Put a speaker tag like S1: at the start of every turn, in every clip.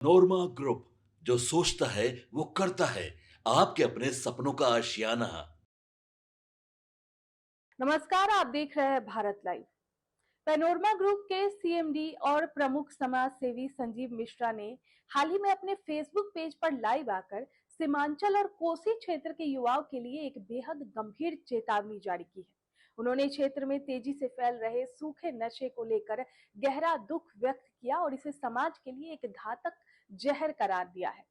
S1: नोरमा group, जो सोचता है वो करता है। आपके अपने सपनों का आशियाना।
S2: नमस्कार, आप देख रहे हैं भारत लाइव। पैनोरमा ग्रुप के सीएमडी और प्रमुख समाज सेवी संजीव मिश्रा ने हाल ही में अपने फेसबुक पेज पर लाइव आकर सीमांचल और कोसी क्षेत्र के युवाओं के लिए एक बेहद गंभीर चेतावनी जारी की है। उन्होंने क्षेत्र में तेजी से फैल रहे सूखे नशे को लेकर गहरा दुख व्यक्त किया और इसे समाज के लिए एक घातक जहर करार दिया है।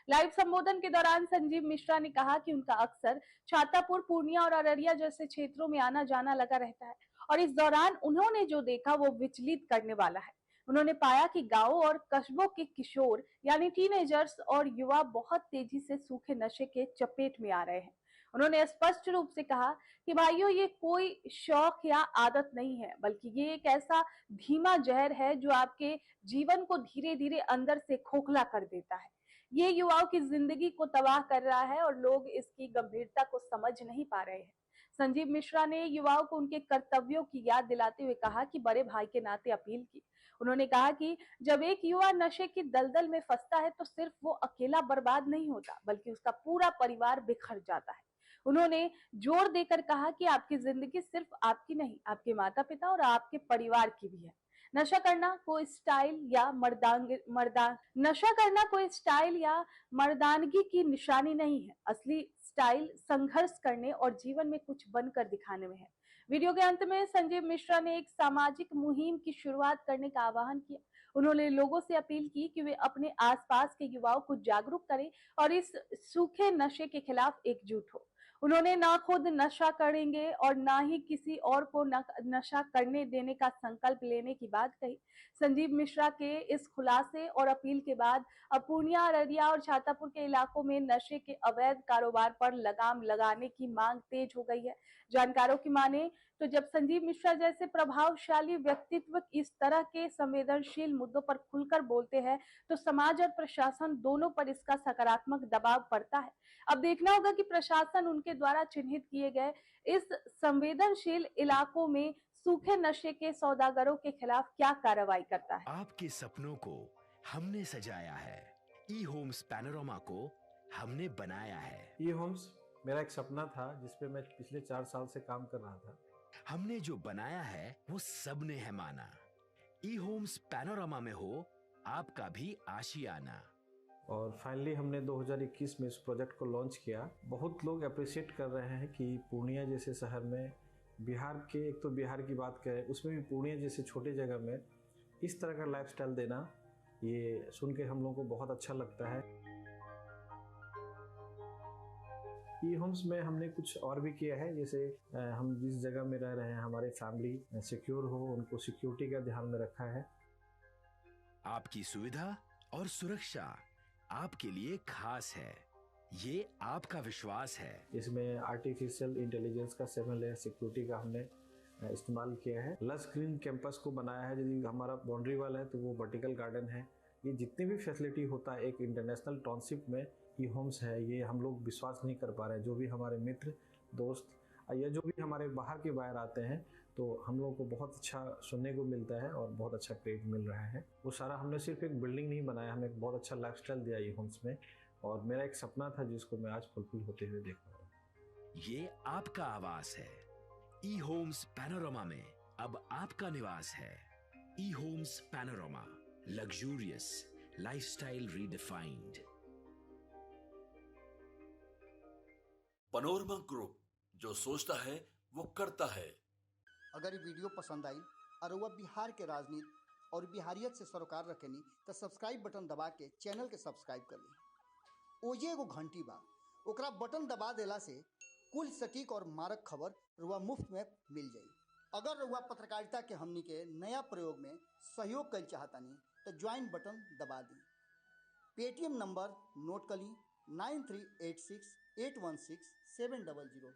S2: लाइव संबोधन के दौरान संजीव मिश्रा ने कहा कि उनका अक्सर छातापुर, पूर्णिया और अररिया जैसे क्षेत्रों में आना जाना लगा रहता है और इस दौरान उन्होंने जो देखा वो विचलित करने वाला है। उन्होंने पाया कि गांवों और कस्बों के किशोर यानी टीनेजर्स और युवा बहुत तेजी से सूखे नशे के चपेट में आ रहे हैं। उन्होंने स्पष्ट रूप से कहा कि भाइयों, ये कोई शौक या आदत नहीं है, बल्कि ये एक ऐसा धीमा जहर है जो आपके जीवन को धीरे धीरे अंदर से खोखला कर देता है। ये युवाओं की जिंदगी को तबाह कर रहा है और लोग इसकी गंभीरता को समझ नहीं पा रहे हैं। संजीव मिश्रा ने युवाओं को उनके कर्तव्यों की याद दिलाते हुए कहा कि बड़े भाई के नाते अपील की। उन्होंने कहा कि जब एक युवा नशे की दलदल में फंसता है तो सिर्फ वो अकेला बर्बाद नहीं होता, बल्कि उसका पूरा परिवार बिखर जाता है। उन्होंने जोर देकर कहा कि आपकी जिंदगी सिर्फ आपकी नहीं, आपके माता पिता और आपके परिवार की भी है। नशा करना कोई स्टाइल या नशा करना कोई स्टाइल या मर्दानगी की निशानी नहीं है। असली स्टाइल संघर्ष करने और जीवन में कुछ बनकर दिखाने में है। वीडियो के अंत में संजीव मिश्रा ने एक सामाजिक मुहिम की शुरुआत करने का आह्वान किया। उन्होंने लोगों से अपील की कि वे अपने आसपास के युवाओं को जागरूक करें और इस सूखे नशे के खिलाफ एकजुट हो। उन्होंने ना खुद नशा करेंगे और ना ही किसी और को नशा करने देने का संकल्प लेने की बात कही। संजीव मिश्रा के इस खुलासे और अपील के बाद अब पूर्णिया, अररिया और छातापुर के इलाकों में नशे के अवैध कारोबार पर लगाम लगाने की मांग तेज हो गई है। जानकारों की माने तो जब संजीव मिश्रा जैसे प्रभावशाली व्यक्तित्व इस तरह के संवेदनशील मुद्दों पर खुलकर बोलते हैं तो समाज और प्रशासन दोनों पर इसका सकारात्मक दबाव पड़ता है। अब देखना होगा कि प्रशासन उनके द्वारा चिन्हित किए गए इस संवेदनशील इलाकों में सूखे नशे के सौदागरों के खिलाफ क्या कार्रवाई करता है।
S3: आपके सपनों को हमने सजाया है। ई होम्स पैनोरामा को हमने बनाया है।
S4: ई होम्स मेरा एक सपना था जिस पे मैं पिछले 4 साल से काम कर रहा था।
S3: हमने जो बनाया है वो सबने है माना। ई होम्स पैनोरामा में हो आपका भी आशियाना।
S4: और फाइनली हमने 2021 में इस प्रोजेक्ट को लॉन्च किया। बहुत लोग अप्रिशिएट कर रहे हैं कि पूर्णिया जैसे शहर में, बिहार के, एक तो बिहार की बात करें उसमें भी पूर्णिया जैसे छोटे जगह में इस तरह का लाइफस्टाइल देना, ये सुन के हम लोगों को बहुत अच्छा लगता है। ई होम्स में हमने कुछ और भी किया है, जैसे हम जिस जगह में रह रहे हैं हमारे फैमिली सिक्योर हो, उनको सिक्योरिटी का ध्यान में रखा है।
S3: आपकी सुविधा और सुरक्षा आपके लिए खास है। ये आपका विश्वास है।
S4: इसमें आर्टिफिशियल इंटेलिजेंस का 7 लेयर सिक्योरिटी का हमने इस्तेमाल किया है। लस ग्रीन कैंपस को बनाया है। यदि हमारा बाउंड्री वाल है तो वो वर्टिकल गार्डन है। ये जितनी भी फैसिलिटी होता है एक इंटरनेशनल टाउनशिप में, ई होम्स है, ये हम लोग विश्वास नहीं कर पा रहे हैं। जो भी हमारे मित्र, दोस्त या जो भी हमारे बाहर के बाहर आते हैं तो हम लोगों को बहुत अच्छा सुनने को मिलता है और बहुत अच्छा क्रेडिट मिल रहा है। वो सारा हमने सिर्फ एक बिल्डिंग नहीं बनाया, हमें एक बहुत अच्छा लाइफस्टाइल दिया ई होम्स में, और मेरा एक सपना था जिसको मैं आज फुलफिल होते हुए देख रहा हूँ।
S3: ये आपका आवास है। ई होम्स पैनोरामा में अब आपका निवास है। E homes Panorama, luxurious lifestyle redefined.
S1: Panorama group, जो सोचता है वो करता है।
S5: अगर ये वीडियो पसंद आई और वह बिहार के राजनीति और बिहारियत से सरोकार रखेनी तो सब्सक्राइब बटन दबा के चैनल के सब्सक्राइब कर ली। ओजे एगो घंटी बा, ओकरा बटन दबा देला से कुल सटीक और मारक खबर रुआ मुफ्त में मिल जाई। अगर रुआ पत्रकारिता के हमनी के नया प्रयोग में सहयोग कर चाहतानी तो ज्वाइन बटन दबा दी। पेटीएम नंबर नोट कर ली 9386816700।